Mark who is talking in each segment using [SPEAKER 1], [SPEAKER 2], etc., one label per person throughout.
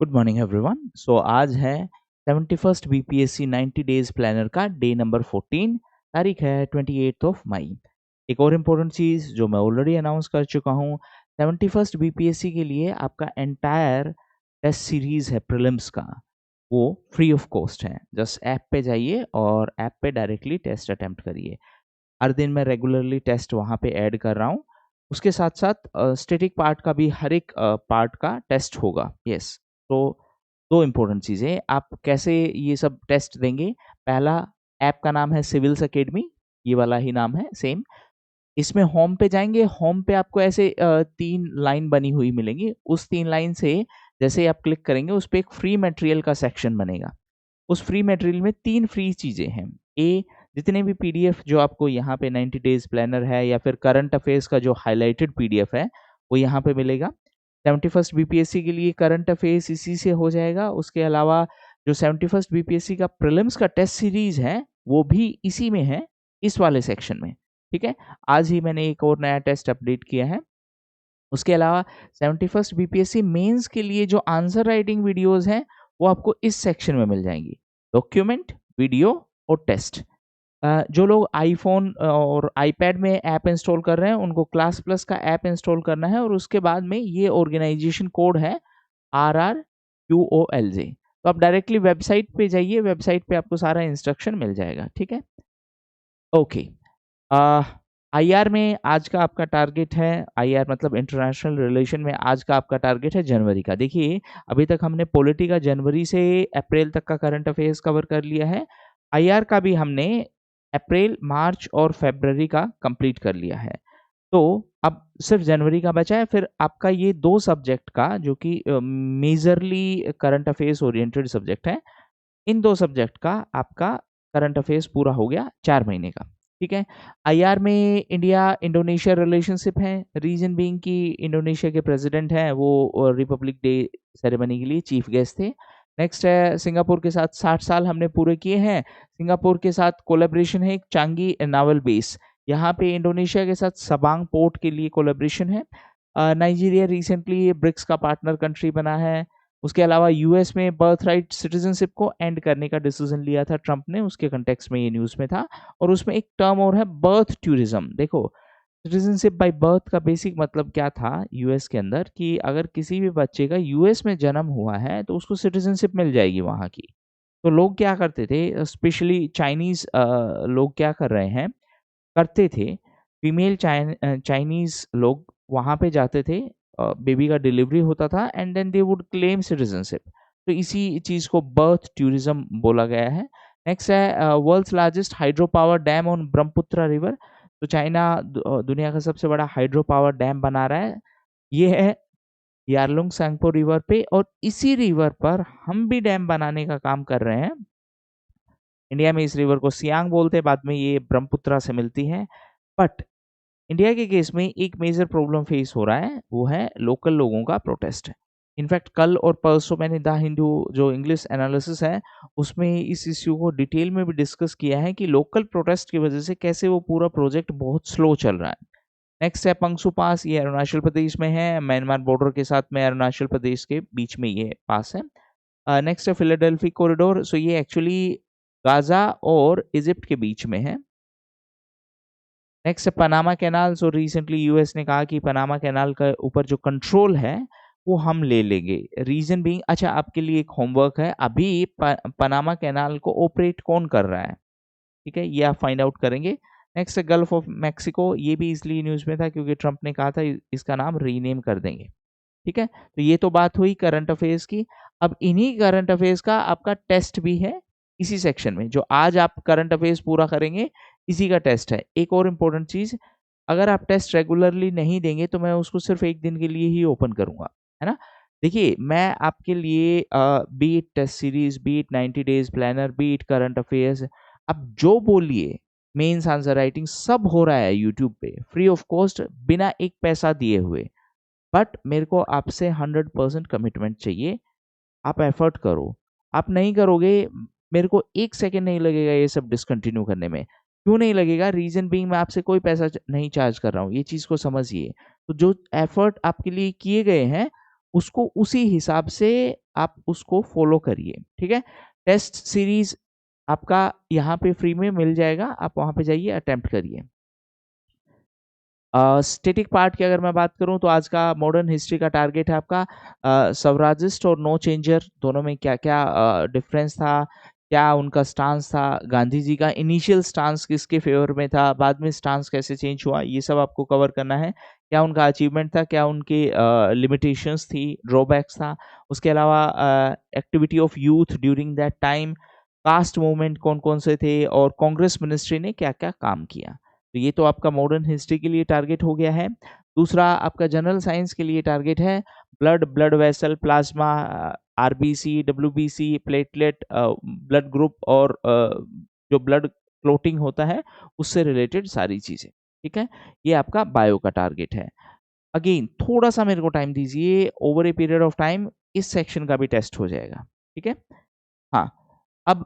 [SPEAKER 1] Good morning everyone. सो आज है 71st BPSC 90 days planner का डे नंबर 14। तारीख है 28 मई। एक और इम्पोर्टेंट चीज़ जो मैं ऑलरेडी अनाउंस कर चुका हूँ, 71st बीपीएससी के लिए आपका एंटायर टेस्ट सीरीज है प्रीलिम्स का, वो फ्री ऑफ कॉस्ट है। जस्ट ऐप पे जाइए और ऐप पे डायरेक्टली टेस्ट अटेम्प्ट करिए। हर दिन मैं रेगुलरली टेस्ट वहाँ पे ऐड कर रहा हूँ। उसके साथ साथ स्टैटिक पार्ट का भी हर एक पार्ट का टेस्ट होगा। यस, तो दो इम्पोर्टेंट चीज़ें, आप कैसे ये सब टेस्ट देंगे। पहला ऐप का नाम है सिविल्स एकेडमी, ये वाला ही नाम है सेम। इसमें होम पे जाएंगे, होम पे आपको ऐसे 3 लाइन बनी हुई मिलेंगी। उस 3 लाइन से जैसे ही आप क्लिक करेंगे उस पर एक फ्री मटेरियल का सेक्शन बनेगा। उस फ्री मटेरियल में 3 फ्री चीज़ें हैं। ए, जितने भी पीडीएफ जो आपको यहाँ पे 90 डेज प्लानर है या फिर करंट अफेयर्स का जो हाइलाइटेड पीडीएफ है वो यहाँ पे मिलेगा। 71st बीपीएससी के लिए करंट अफेयर्स इसी से हो जाएगा। उसके अलावा जो 71st बीपीएससी का प्रीलिम्स का टेस्ट सीरीज है वो भी इसी में है, इस वाले सेक्शन में। ठीक है, आज ही मैंने एक और नया टेस्ट अपडेट किया है। उसके अलावा 71st बीपीएससी मेंस के लिए जो आंसर राइटिंग वीडियोस हैं वो आपको इस सेक्शन में मिल जाएंगी। डॉक्यूमेंट, वीडियो और टेस्ट। जो लोग आईफोन और आईपैड में ऐप इंस्टॉल कर रहे हैं उनको क्लास प्लस का ऐप इंस्टॉल करना है और उसके बाद में ये ऑर्गेनाइजेशन कोड है RRQOLJ। तो आप डायरेक्टली वेबसाइट पे जाइए, वेबसाइट पे आपको सारा इंस्ट्रक्शन मिल जाएगा। ठीक है, ओके। आईआर में आज का आपका टारगेट है, आईआर मतलब इंटरनेशनल रिलेशन में आज का आपका टारगेट है जनवरी का। देखिए, अभी तक हमने पॉलिटी का जनवरी से अप्रैल तक का करंट अफेयर्स कवर कर लिया है। आईआर का भी हमने अप्रैल, मार्च और फरवरी का कंप्लीट कर लिया है। तो अब सिर्फ जनवरी का बचा है। फिर आपका ये 2 सब्जेक्ट का जो कि majorly current affairs oriented subject है, इन 2 सब्जेक्ट का आपका करंट अफेयर्स पूरा हो गया 4 महीने का। ठीक है, आईआर में इंडिया इंडोनेशिया रिलेशनशिप है। रीजन बीइंग कि इंडोनेशिया के प्रेसिडेंट हैं वो रिपब्लिक डे सेरेमनी के लिए चीफ गेस्ट थे। नेक्स्ट है सिंगापुर के साथ 60 साल हमने पूरे किए हैं। सिंगापुर के साथ कोलैबोरेशन है एक चांगी नावल बेस। यहाँ पे इंडोनेशिया के साथ सबांग पोर्ट के लिए कोलैबोरेशन है। नाइजीरिया रिसेंटली ब्रिक्स का पार्टनर कंट्री बना है। उसके अलावा यूएस में बर्थ राइट सिटीजनशिप को एंड करने का डिसीजन लिया था ट्रंप ने, उसके कंटेक्स्ट में ये न्यूज़ में था। और उसमें एक टर्म और है बर्थ टूरिज्म। देखो, सिटीजनशिप बाय बर्थ का बेसिक मतलब क्या था यूएस के अंदर, कि अगर किसी भी बच्चे का यूएस में जन्म हुआ है तो उसको सिटीजनशिप मिल जाएगी वहाँ की। तो लोग क्या करते थे, स्पेशली चाइनीज लोग क्या कर रहे हैं, करते थे, फीमेल चाइनीज लोग वहाँ पे जाते थे, बेबी का डिलीवरी होता था and then they would claim citizenship. तो इसी चीज़ को बर्थ टूरिज्म बोला गया है। नेक्स्ट है world's largest hydro power dam on Brahmaputra river. तो चाइना दुनिया का सबसे बड़ा हाइड्रो पावर डैम बना रहा है। ये है यारलुंग सांगपो रिवर पे, और इसी रिवर पर हम भी डैम बनाने का काम कर रहे हैं। इंडिया में इस रिवर को सियांग बोलते हैं, बाद में ये ब्रह्मपुत्र से मिलती है। बट इंडिया के केस में एक मेजर प्रॉब्लम फेस हो रहा है, वो है लोकल लोगों का प्रोटेस्ट। इनफैक्ट कल और परसों मैंने द हिंदू जो इंग्लिश एनालिसिस है उसमें इस इश्यू को डिटेल में भी डिस्कस किया है कि लोकल प्रोटेस्ट की वजह से कैसे वो पूरा प्रोजेक्ट बहुत स्लो चल रहा है। नेक्स्ट है पंगसू पास, ये अरुणाचल प्रदेश में है, म्यांमार बॉर्डर के साथ में अरुणाचल प्रदेश के बीच में ये पास है। नेक्स्ट है फिलाडेल्फी कॉरिडोर। सो ये एक्चुअली गाजा और इजिप्ट के बीच में है। नेक्स्ट है Panama canal. So recently US ने कहा कि पनामा कैनाल का ऊपर जो कंट्रोल है वो हम ले लेंगे। रीजन बीइंग, अच्छा आपके लिए एक होमवर्क है, अभी पनामा कैनाल को ऑपरेट कौन कर रहा है, ठीक है, ये आप फाइंड आउट करेंगे। नेक्स्ट है गल्फ ऑफ मैक्सिको। ये भी इसलिए न्यूज़ में था क्योंकि ट्रंप ने कहा था इसका नाम रीनेम कर देंगे। ठीक है, तो ये तो बात हुई करंट अफेयर्स की। अब इन्हीं करंट अफेयर्स का आपका टेस्ट भी है इसी सेक्शन में। जो आज आप करंट अफेयर्स पूरा करेंगे इसी का टेस्ट है। एक और इम्पोर्टेंट चीज, अगर आप टेस्ट रेगुलरली नहीं देंगे तो मैं उसको सिर्फ एक दिन के लिए ही ओपन करूंगा, है ना। देखिए, मैं आपके लिए beat test series, beat 90 days planner, beat current affairs, अब जो बोलिए, मेंस आंसर राइटिंग सब हो रहा है यूट्यूब पे फ्री ऑफ कॉस्ट, बिना एक पैसा दिए हुए। बट मेरे को आपसे 100% कमिटमेंट चाहिए। आप एफर्ट करो, आप नहीं करोगे मेरे को एक सेकेंड नहीं लगेगा ये सब डिसकंटिन्यू करने में। क्यों नहीं लगेगा? रीजन बीइंग मैं आपसे कोई पैसा नहीं चार्ज कर रहा हूँ, ये चीज़ को समझिए। तो जो एफर्ट आपके लिए किए गए हैं उसको उसी हिसाब से आप उसको फॉलो करिए, ठीक है। टेस्ट सीरीज आपका यहाँ पे फ्री में मिल जाएगा, आप वहाँ पे जाइए, अटेम्प्ट करिए। स्टैटिक पार्ट की अगर मैं बात करूं तो आज का मॉडर्न हिस्ट्री का टारगेट है आपका सवराजिस्ट और नो चेंजर, दोनों में क्या क्या डिफरेंस था, क्या उनका स्टांस था, गांधी जी का इनिशियल स्टांस किसके फेवर में था, बाद में स्टांस कैसे चेंज हुआ, ये सब आपको कवर करना है। क्या उनका अचीवमेंट था, क्या उनके लिमिटेशंस थी, ड्रॉबैक्स था, उसके अलावा activity of youth during that time, caste movement कौन कौन से थे, और कांग्रेस मिनिस्ट्री ने क्या क्या काम किया। तो ये तो आपका मॉडर्न हिस्ट्री के लिए टारगेट हो गया है। दूसरा आपका जनरल साइंस के लिए टारगेट है blood, blood vessel, plasma, RBC, WBC, platelet, blood group, और जो ब्लड क्लोटिंग होता है उससे रिलेटेड सारी चीजें, ठीक है। ये आपका बायो का टारगेट है। अगेन थोड़ा सा मेरे को टाइम दीजिए, over a period of time इस सेक्शन का भी टेस्ट हो जाएगा, ठीक है। हाँ, अब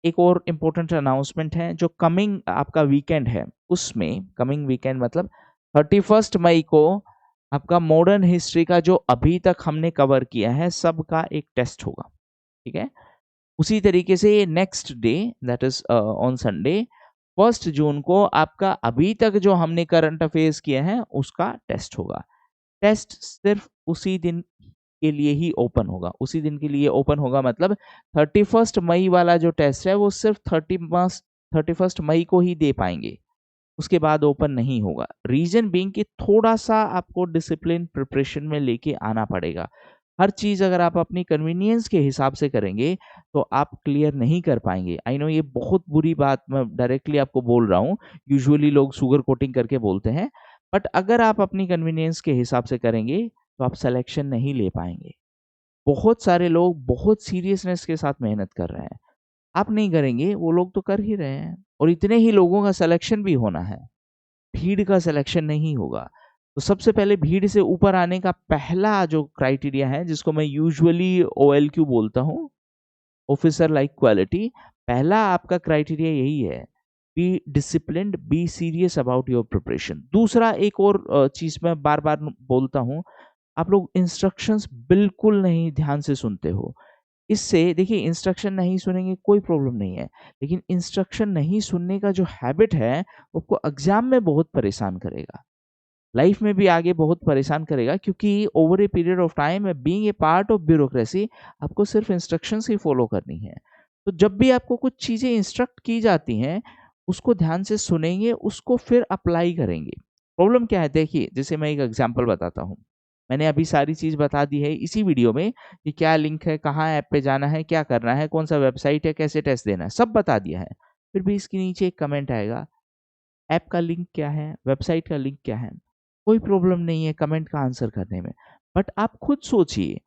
[SPEAKER 1] एक और इम्पोर्टेंट अनाउंसमेंट है, जो कमिंग आपका वीकेंड है उसमें, कमिंग वीकेंड मतलब 31 मई को आपका मॉडर्न हिस्ट्री का जो अभी तक हमने कवर किया है सबका एक टेस्ट होगा, ठीक है। उसी तरीके से next day, that is on Sunday 1 जून को आपका अभी तक जो हमने करंट अफेयर्स किए हैं उसका टेस्ट होगा। टेस्ट सिर्फ उसी दिन के लिए ही ओपन होगा, उसी दिन के लिए ओपन होगा, मतलब 31 मई वाला जो टेस्ट है वो सिर्फ 31 मई को ही दे पाएंगे, उसके बाद ओपन नहीं होगा। रीजन बीइंग कि थोड़ा सा आपको डिसिप्लिन प्रिपरेशन में लेके आना पड़ेगा। हर चीज अगर आप अपनी कन्वीनियंस के हिसाब से करेंगे तो आप क्लियर नहीं कर पाएंगे। आई नो ये बहुत बुरी बात मैं डायरेक्टली आपको बोल रहा हूँ, यूजुअली लोग शुगर कोटिंग करके बोलते हैं, बट अगर आप अपनी कन्वीनियंस के हिसाब से करेंगे तो आप सिलेक्शन नहीं ले पाएंगे। बहुत सारे लोग बहुत सीरियसनेस के साथ मेहनत कर रहे हैं, आप नहीं करेंगे, वो लोग तो कर ही रहे हैं, और इतने ही लोगों का सिलेक्शन भी होना है, भीड़ का सिलेक्शन नहीं होगा। तो सबसे पहले भीड़ से ऊपर आने का पहला जो क्राइटेरिया है, जिसको मैं यूजुअली OLQ बोलता हूँ, ऑफिसर लाइक क्वालिटी, पहला आपका क्राइटेरिया यही है, be disciplined, be serious about your preparation. दूसरा एक और चीज मैं बार बार बोलता हूँ, आप लोग इंस्ट्रक्शंस बिल्कुल नहीं ध्यान से सुनते हो। इससे देखिए, इंस्ट्रक्शन नहीं सुनेंगे कोई प्रॉब्लम नहीं है, लेकिन इंस्ट्रक्शन नहीं सुनने का जो हैबिट है वो आपको एग्जाम में बहुत परेशान करेगा, लाइफ में भी आगे बहुत परेशान करेगा, क्योंकि over a period of time being a part of bureaucracy आपको सिर्फ इंस्ट्रक्शंस ही फॉलो करनी है। तो जब भी आपको कुछ चीजें इंस्ट्रक्ट की जाती हैं उसको ध्यान से सुनेंगे, उसको फिर अप्लाई करेंगे। प्रॉब्लम क्या है, देखिए जैसे मैं एक एग्जांपल बताता हूँ, मैंने अभी सारी चीज बता दी है इसी वीडियो में कि क्या लिंक है, कहाँ ऐप पे जाना है, क्या करना है, कौन सा वेबसाइट है, कैसे टेस्ट देना है, सब बता दिया है। फिर भी इसके नीचे एक कमेंट आएगा, ऐप का लिंक क्या है, वेबसाइट का लिंक क्या है। कोई प्रॉब्लम नहीं है कमेंट का आंसर करने में, बट आप खुद सोचिए,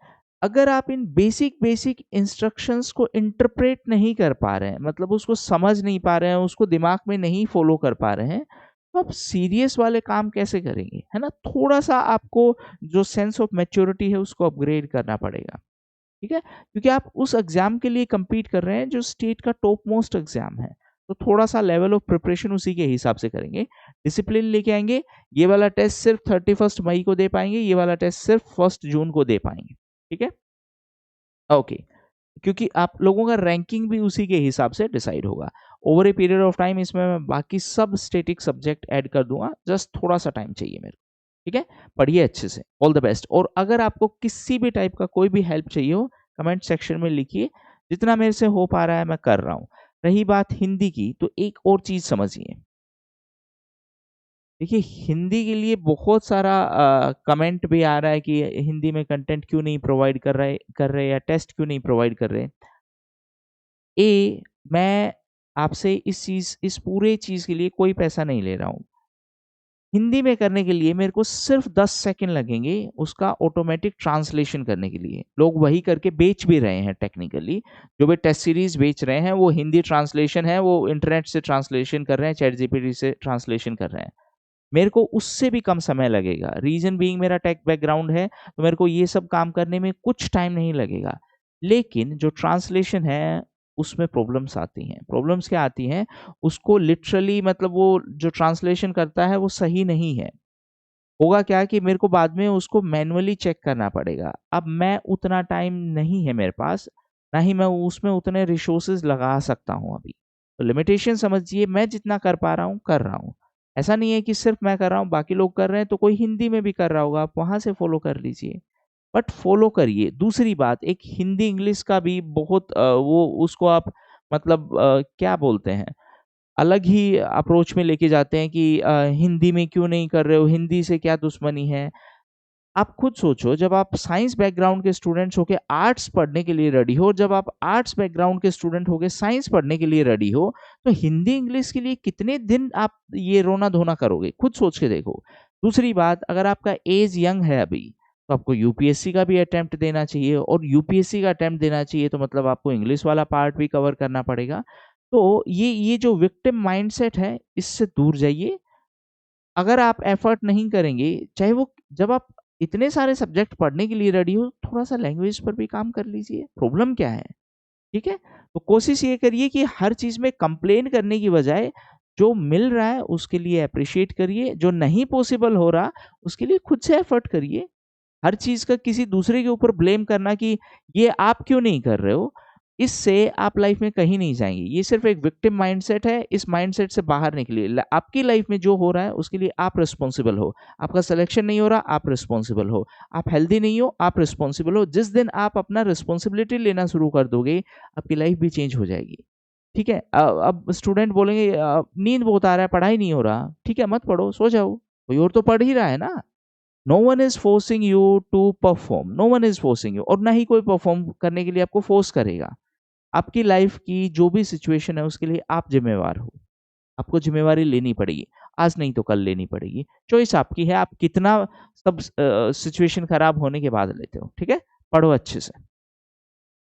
[SPEAKER 1] अगर आप इन बेसिक बेसिक इंस्ट्रक्शंस को इंटरप्रेट नहीं कर पा रहे हैं, मतलब उसको समझ नहीं पा रहे हैं, उसको दिमाग में नहीं फॉलो कर पा रहे हैं, तो आप सीरियस वाले काम कैसे करेंगे, है ना। थोड़ा सा आपको जो सेंस ऑफ मैच्योरिटी है उसको अपग्रेड करना पड़ेगा, ठीक है, क्योंकि आप उस एग्जाम के लिए compete कर रहे हैं जो स्टेट का टॉप मोस्ट एग्जाम है। तो थोड़ा सा लेवल ऑफ प्रिपरेशन उसी के हिसाब से करेंगे, डिसिप्लिन लेके आएंगे। ये वाला टेस्ट सिर्फ 31 मई को दे पाएंगे, ये वाला टेस्ट सिर्फ 1 जून को दे पाएंगे, ठीक है, ओके। क्योंकि आप लोगों का रैंकिंग भी उसी के हिसाब से डिसाइड होगा। Over a period of time इसमें मैं बाकी सब स्टेटिक सब्जेक्ट ऐड कर दूंगा, जस्ट थोड़ा सा टाइम चाहिए मेरे को, ठीक है। पढ़िए अच्छे से, ऑल द बेस्ट। और अगर आपको किसी भी टाइप का कोई भी हेल्प चाहिए हो कमेंट सेक्शन में लिखिए, जितना मेरे से हो पा रहा है मैं कर रहा हूँ। रही बात हिंदी की, तो एक और चीज समझिए, देखिए हिंदी के लिए बहुत सारा कमेंट भी आ रहा है कि हिंदी में कंटेंट क्यों नहीं प्रोवाइड कर रहे या टेस्ट क्यों नहीं प्रोवाइड कर रहे। मैं आपसे इस पूरे चीज के लिए कोई पैसा नहीं ले रहा हूँ। हिंदी में करने के लिए मेरे को सिर्फ 10 सेकंड लगेंगे उसका ऑटोमेटिक ट्रांसलेशन करने के लिए। लोग वही करके बेच भी रहे हैं टेक्निकली, जो भी टेस्ट सीरीज बेच रहे हैं वो हिंदी ट्रांसलेशन है, वो इंटरनेट से ट्रांसलेशन कर रहे हैं, चैट जीपीटी से ट्रांसलेशन कर रहे हैं। मेरे को उससे भी कम समय लगेगा, रीजन बीइंग मेरा टेक बैकग्राउंड है, तो मेरे को ये सब काम करने में कुछ टाइम नहीं लगेगा। लेकिन जो ट्रांसलेशन है उसमें प्रॉब्लम्स आती हैं। प्रॉब्लम्स क्या आती हैं, उसको लिटरली मतलब वो जो ट्रांसलेशन करता है वो सही नहीं है, होगा क्या कि मेरे को बाद में उसको मैन्युअली चेक करना पड़ेगा। अब मैं उतना टाइम नहीं है मेरे पास, ना ही मैं उसमें उतने रिसोर्सेज लगा सकता हूँ अभी। तो लिमिटेशन समझिए, मैं जितना कर पा रहा हूँ कर रहा हूँ। ऐसा नहीं है कि सिर्फ मैं कर रहा हूँ, बाकी लोग कर रहे हैं तो कोई हिंदी में भी कर रहा होगा, आप वहां से फॉलो कर लीजिए, बट फॉलो करिए। दूसरी बात, एक हिंदी इंग्लिश का भी बहुत वो उसको आप मतलब क्या बोलते हैं, अलग ही अप्रोच में लेके जाते हैं कि हिंदी में क्यों नहीं कर रहे हो, हिंदी से क्या दुश्मनी है। आप खुद सोचो, जब आप साइंस बैकग्राउंड के स्टूडेंट्स होके आर्ट्स पढ़ने के लिए रेडी हो, जब आप आर्ट्स बैकग्राउंड के स्टूडेंट होके साइंस पढ़ने के लिए रेडी हो, तो हिंदी इंग्लिश के लिए कितने दिन आप ये रोना धोना करोगे, खुद सोच के देखो। दूसरी बात, अगर आपका एज यंग है अभी, तो आपको यूपीएससी का भी अटेम्प्ट देना चाहिए, और यूपीएससी का अटेम्प्ट देना चाहिए तो मतलब आपको इंग्लिश वाला पार्ट भी कवर करना पड़ेगा। तो ये जो विक्टिम माइंडसेट है, इससे दूर जाइए। अगर आप एफर्ट नहीं करेंगे, चाहे वो, जब आप इतने सारे सब्जेक्ट पढ़ने के लिए रेडी हो, थोड़ा सा लैंग्वेज पर भी काम कर लीजिए, प्रॉब्लम क्या है? ठीक है, तो कोशिश ये करिए कि हर चीज में कंप्लेन करने की बजाय जो मिल रहा है उसके लिए अप्रिशिएट करिए, जो नहीं पॉसिबल हो रहा उसके लिए खुद से एफर्ट करिए। हर चीज का किसी दूसरे के ऊपर ब्लेम करना कि ये आप क्यों नहीं कर रहे हो, इससे आप लाइफ में कहीं नहीं जाएंगे। ये सिर्फ एक विक्टिम माइंडसेट है, इस माइंडसेट से बाहर निकलिए। आपकी लाइफ में जो हो रहा है उसके लिए आप रिस्पॉन्सिबल हो। आपका सिलेक्शन नहीं हो रहा, आप रिस्पॉन्सिबल हो। आप हेल्दी नहीं हो, आप रिस्पॉन्सिबल हो। जिस दिन आप अपना रिस्पॉन्सिबिलिटी लेना शुरू कर दोगे, आपकी लाइफ भी चेंज हो जाएगी। ठीक है, अब स्टूडेंट बोलेंगे नींद बहुत आ रहा है, पढ़ाई नहीं हो रहा, ठीक है मत पढ़ो, सो जाओ, कोई और तो पढ़ ही रहा है ना। No one is forcing you to perform, no one is forcing you, और ना ही कोई परफॉर्म करने के लिए आपको फोर्स करेगा। आपकी लाइफ की जो भी सिचुएशन है उसके लिए आप जिम्मेवार हो, आपको जिम्मेवारी लेनी पड़ेगी। आज नहीं तो कल लेनी पड़ेगी, चॉइस आपकी है, आप कितना सब सिचुएशन खराब होने के बाद लेते हो। ठीक है, पढ़ो अच्छे से।